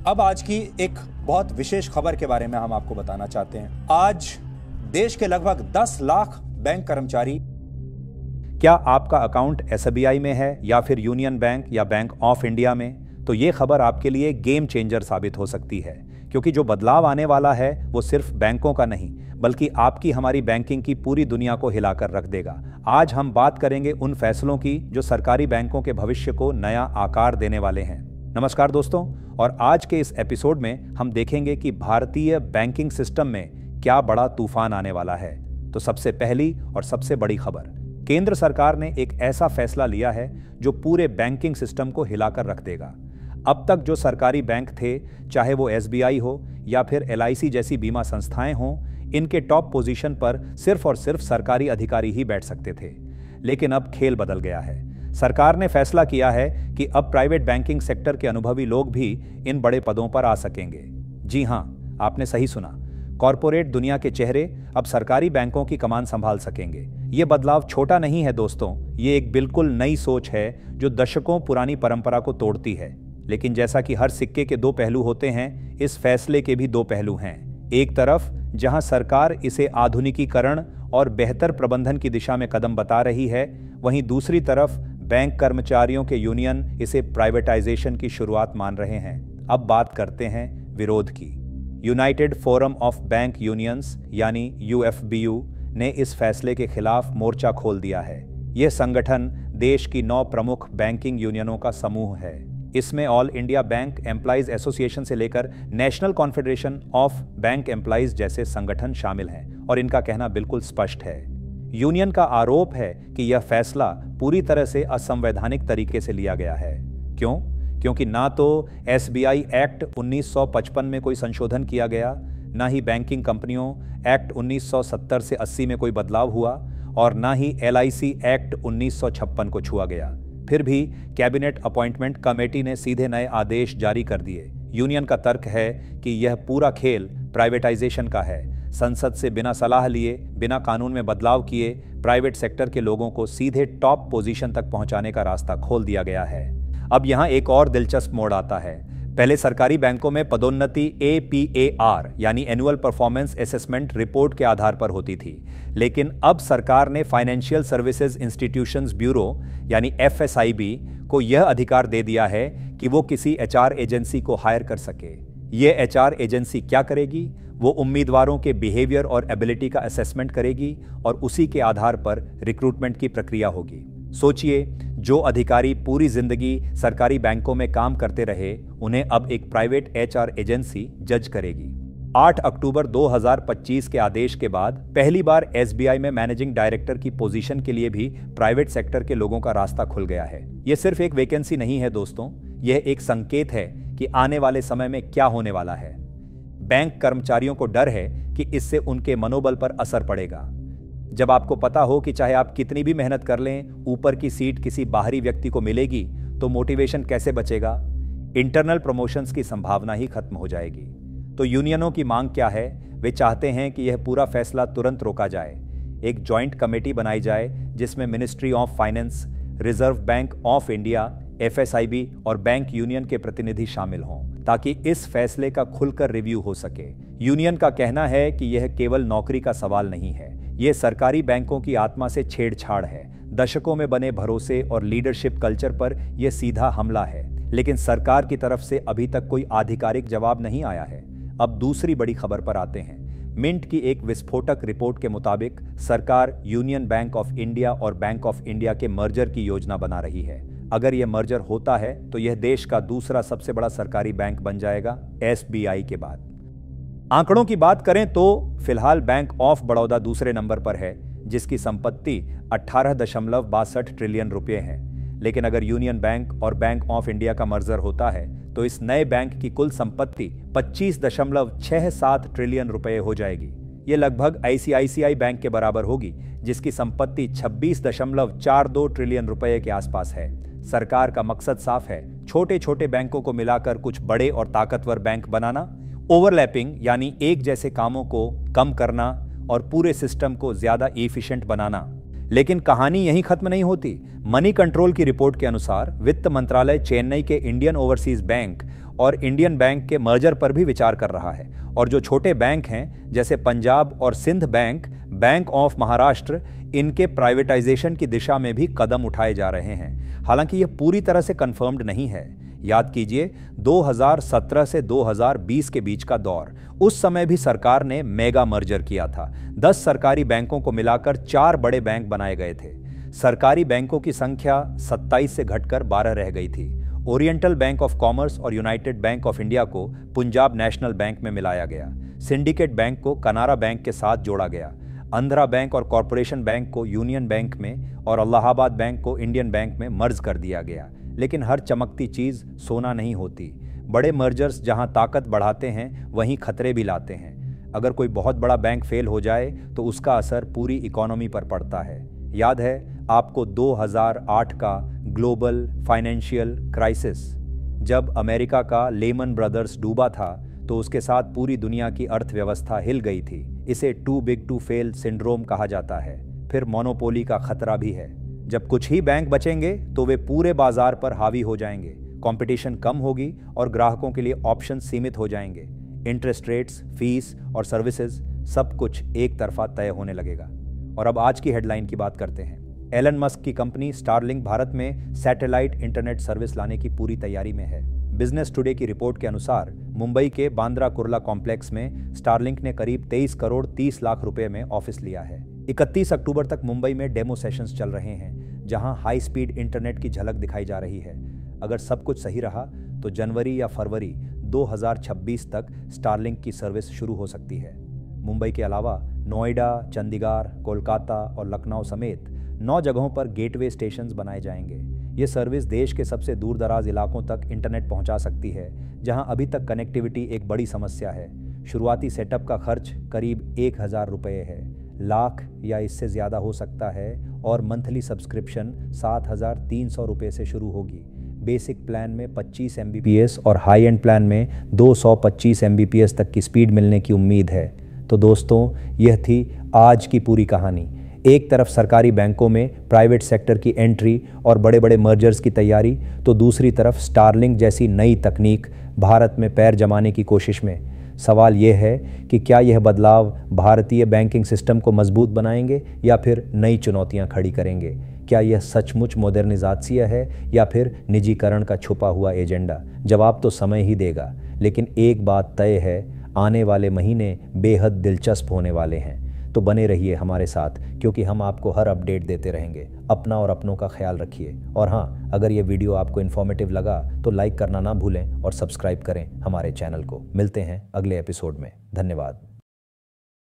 अब आज की एक बहुत विशेष खबर के बारे में हम आपको बताना चाहते हैं। आज देश के लगभग 10 लाख बैंक कर्मचारी, क्या आपका अकाउंट एसबीआई में है या फिर यूनियन बैंक या बैंक ऑफ इंडिया में, तो ये खबर आपके लिए गेम चेंजर साबित हो सकती है, क्योंकि जो बदलाव आने वाला है वो सिर्फ बैंकों का नहीं बल्कि आपकी हमारी बैंकिंग की पूरी दुनिया को हिलाकर रख देगा। आज हम बात करेंगे उन फैसलों की जो सरकारी बैंकों के भविष्य को नया आकार देने वाले हैं। नमस्कार दोस्तों, और आज के इस एपिसोड में हम देखेंगे कि भारतीय बैंकिंग सिस्टम में क्या बड़ा तूफान आने वाला है। तो सबसे पहली और सबसे बड़ी खबर, केंद्र सरकार ने एक ऐसा फैसला लिया है जो पूरे बैंकिंग सिस्टम को हिलाकर रख देगा। अब तक जो सरकारी बैंक थे, चाहे वो एसबीआई हो या फिर एलआईसी जैसी बीमा संस्थाएं हों, इनके टॉप पोजीशन पर सिर्फ और सिर्फ सरकारी अधिकारी ही बैठ सकते थे। लेकिन अब खेल बदल गया है। सरकार ने फैसला किया है कि अब प्राइवेट बैंकिंग सेक्टर के अनुभवी लोग भी इन बड़े पदों पर आ सकेंगे। जी हां, आपने सही सुना, कॉरपोरेट दुनिया के चेहरे अब सरकारी बैंकों की कमान संभाल सकेंगे। ये बदलाव छोटा नहीं है दोस्तों, ये एक बिल्कुल नई सोच है जो दशकों पुरानी परंपरा को तोड़ती है। लेकिन जैसा कि हर सिक्के के दो पहलू होते हैं, इस फैसले के भी दो पहलू हैं। एक तरफ जहां सरकार इसे आधुनिकीकरण और बेहतर प्रबंधन की दिशा में कदम बता रही है, वहीं दूसरी तरफ बैंक कर्मचारियों के यूनियन इसे प्राइवेटाइजेशन की शुरुआत मान रहे हैं। अब बात करते हैं विरोध की। United forum of bank unions यानी यूएफबीयू ने इस फैसले के खिलाफ मोर्चा खोल दिया है। यह संगठन देश की 9 प्रमुख बैंकिंग यूनियनों का समूह है। इसमें all India bank employees association से लेकर national confederation of bank employees जैसे संगठन शामिल हैं और इनका कहना बिल्कुल स्पष्ट है। यूनियन का आरोप है कि यह फैसला पूरी तरह से असंवैधानिक तरीके से लिया गया है। क्यों? क्योंकि ना तो एसबीआई एक्ट 1955 में कोई संशोधन किया गया, ना ही बैंकिंग कंपनियों एक्ट 1970 से 80 में कोई बदलाव हुआ, और ना ही एलआईसी एक्ट 1956 को छुआ गया। फिर भी कैबिनेट अपॉइंटमेंट कमेटी ने सीधे नए आदेश जारी कर दिए। यूनियन का तर्क है कि यह पूरा खेल प्राइवेटाइजेशन का है। संसद से बिना सलाह लिए, बिना कानून में बदलाव किए प्राइवेट सेक्टर के लोगों को सीधे टॉप पोजीशन तक पहुंचाने का रास्ता खोल दिया गया है। अब यहां एक और दिलचस्प मोड़ आता है। पहले सरकारी बैंकों में पदोन्नति APAR यानी एनुअल परफॉर्मेंस असेसमेंट रिपोर्ट के आधार पर होती थी, लेकिन अब सरकार ने फाइनेंशियल सर्विसेज इंस्टीट्यूशंस ब्यूरो यानी FSIB को यह अधिकार दे दिया है कि वो किसी HR एजेंसी को हायर कर सके। ये HR एजेंसी क्या करेगी? वो उम्मीदवारों के बिहेवियर और एबिलिटी का असेसमेंट करेगी और उसी के आधार पर रिक्रूटमेंट की प्रक्रिया होगी। सोचिए, जो अधिकारी पूरी जिंदगी सरकारी बैंकों में काम करते रहे, उन्हें अब एक प्राइवेट HR एजेंसी जज करेगी। 8 अक्टूबर 2025 के आदेश के बाद पहली बार SBI में मैनेजिंग डायरेक्टर की पोजीशन के लिए भी प्राइवेट सेक्टर के लोगों का रास्ता खुल गया है। यह सिर्फ एक वैकेंसी नहीं है दोस्तों, यह एक संकेत है कि आने वाले समय में क्या होने वाला है। बैंक कर्मचारियों को डर है कि इससे उनके मनोबल पर असर पड़ेगा। जब आपको पता हो कि चाहे आप कितनी भी मेहनत कर लें, ऊपर की सीट किसी बाहरी व्यक्ति को मिलेगी, तो मोटिवेशन कैसे बचेगा? इंटरनल प्रमोशंस की संभावना ही खत्म हो जाएगी। तो यूनियनों की मांग क्या है? वे चाहते हैं कि यह पूरा फैसला तुरंत रोका जाए। एक जॉइंट कमेटी बनाई जाए जिसमें ministry of finance, reserve bank of India, FSIB और बैंक यूनियन के प्रतिनिधि शामिल हों, ताकि इस फैसले का खुलकर रिव्यू हो सके। यूनियन का कहना है कि यह केवल नौकरी का सवाल नहीं है, यह सरकारी बैंकों की आत्मा से छेड़छाड़ है। दशकों में बने भरोसे और लीडरशिप कल्चर पर यह सीधा हमला है। लेकिन सरकार की तरफ से अभी तक कोई आधिकारिक जवाब नहीं आया है। अब दूसरी बड़ी खबर पर आते हैं। मिंट की एक विस्फोटक रिपोर्ट के मुताबिक सरकार यूनियन बैंक ऑफ इंडिया और बैंक ऑफ इंडिया के मर्जर की योजना बना रही है। अगर यह मर्जर होता है तो यह देश का दूसरा सबसे बड़ा सरकारी बैंक बन जाएगा, SBI के बाद। आंकड़ों की बात करें तो फिलहाल बैंक ऑफ बड़ौदा दूसरे नंबर पर है, जिसकी संपत्ति 18.62 ट्रिलियन रुपए है। लेकिन अगर यूनियन बैंक और बैंक ऑफ इंडिया का मर्जर होता है तो इस नए बैंक की कुल संपत्ति 25.67 ट्रिलियन रुपए हो जाएगी। ये लगभग ICICI बैंक के बराबर होगी, जिसकी संपत्ति 26.42 ट्रिलियन रुपए के आसपास है। सरकार का मकसद साफ है, छोटे छोटे बैंकों को मिलाकर कुछ बड़े और ताकतवर बैंक बनाना, ओवरलैपिंग यानी एक जैसे कामों को कम करना और पूरे सिस्टम को ज्यादा एफिशिएंट बनाना। लेकिन कहानी यहीं खत्म नहीं होती। मनी कंट्रोल की रिपोर्ट के अनुसार वित्त मंत्रालय चेन्नई के इंडियन ओवरसीज बैंक और इंडियन बैंक के मर्जर पर भी विचार कर रहा है। और जो छोटे बैंक हैं जैसे पंजाब और Sind bank, bank of Maharashtra, इनके प्राइवेटाइजेशन की दिशा में भी कदम उठाए जा रहे हैं। हालांकि यह पूरी तरह से कंफर्म्ड नहीं है। याद कीजिए 2017 से 2020 के बीच का दौर, उस समय भी सरकार ने मेगा मर्जर किया था। 10 सरकारी बैंकों को मिलाकर 4 बड़े बैंक बनाए गए थे। सरकारी बैंकों की संख्या 27 से घटकर 12 रह गई थी। ओरिएंटल बैंक ऑफ कॉमर्स और यूनाइटेड बैंक ऑफ इंडिया को पंजाब नेशनल बैंक में मिलाया गया। सिंडिकेट बैंक को कनारा बैंक के साथ जोड़ा गया। आंध्रा बैंक और कॉरपोरेशन बैंक को यूनियन बैंक में और इलाहाबाद बैंक को इंडियन बैंक में मर्ज कर दिया गया। लेकिन हर चमकती चीज़ सोना नहीं होती। बड़े मर्जर्स जहां ताकत बढ़ाते हैं वहीं खतरे भी लाते हैं। अगर कोई बहुत बड़ा बैंक फेल हो जाए तो उसका असर पूरी इकोनॉमी पर पड़ता है। याद है आपको 2008 का ग्लोबल फाइनेंशियल क्राइसिस, जब अमेरिका का लेमन ब्रदर्स डूबा था तो उसके साथ पूरी दुनिया की अर्थव्यवस्था हिल गई थी। इसे too big to fail syndrome कहा जाता है। फिर मोनोपोली का खतरा भी है। जब कुछ ही बैंक बचेंगे तो वे पूरे बाजार पर हावी हो जाएंगे। कंपटीशन कम होगी और ग्राहकों के लिए ऑप्शन सीमित हो जाएंगे। इंटरेस्ट रेट्स, फीस और सर्विसेज सब कुछ एक तरफा तय होने लगेगा। और अब आज की हेडलाइन की बात करते हैं। एलन मस्क की कंपनी स्टारलिंक भारत में सैटेलाइट इंटरनेट सर्विस लाने की पूरी तैयारी में है। बिजनेस टुडे की रिपोर्ट के अनुसार मुंबई के बांद्रा कुर्ला कॉम्प्लेक्स में स्टारलिंक ने करीब 23 करोड़ 30 लाख रुपए में ऑफिस लिया है। 31 अक्टूबर तक मुंबई में डेमो सेशंस चल रहे हैं, जहां हाई स्पीड इंटरनेट की झलक दिखाई जा रही है। अगर सब कुछ सही रहा तो जनवरी या फरवरी 2026 तक स्टारलिंक की सर्विस शुरू हो सकती है। मुंबई के अलावा नोएडा, चंडीगढ़, कोलकाता और लखनऊ समेत 9 जगहों पर गेटवे स्टेशंस बनाए जाएंगे। ये सर्विस देश के सबसे दूर दराज इलाकों तक इंटरनेट पहुंचा सकती है, जहां अभी तक कनेक्टिविटी एक बड़ी समस्या है। शुरुआती सेटअप का खर्च करीब 1000 रुपये है, लाख या इससे ज़्यादा हो सकता है, और मंथली सब्सक्रिप्शन 7300 रुपये से शुरू होगी। बेसिक प्लान में 25 Mbps और हाई एंड प्लान में 225 Mbps तक की स्पीड मिलने की उम्मीद है। तो दोस्तों, यह थी आज की पूरी कहानी। एक तरफ सरकारी बैंकों में प्राइवेट सेक्टर की एंट्री और बड़े बड़े मर्जर्स की तैयारी, तो दूसरी तरफ स्टारलिंक जैसी नई तकनीक भारत में पैर जमाने की कोशिश में। सवाल यह है कि क्या यह बदलाव भारतीय बैंकिंग सिस्टम को मजबूत बनाएंगे या फिर नई चुनौतियां खड़ी करेंगे? क्या यह सचमुच मॉडर्निज़ासिया है या फिर निजीकरण का छुपा हुआ एजेंडा? जवाब तो समय ही देगा। लेकिन एक बात तय है, आने वाले महीने बेहद दिलचस्प होने वाले हैं। तो बने रहिए हमारे साथ, क्योंकि हम आपको हर अपडेट देते रहेंगे। अपना और अपनों का ख्याल रखिए। और हाँ, अगर ये वीडियो आपको इन्फॉर्मेटिव लगा तो लाइक करना ना भूलें और सब्सक्राइब करें हमारे चैनल को। मिलते हैं अगले एपिसोड में। धन्यवाद।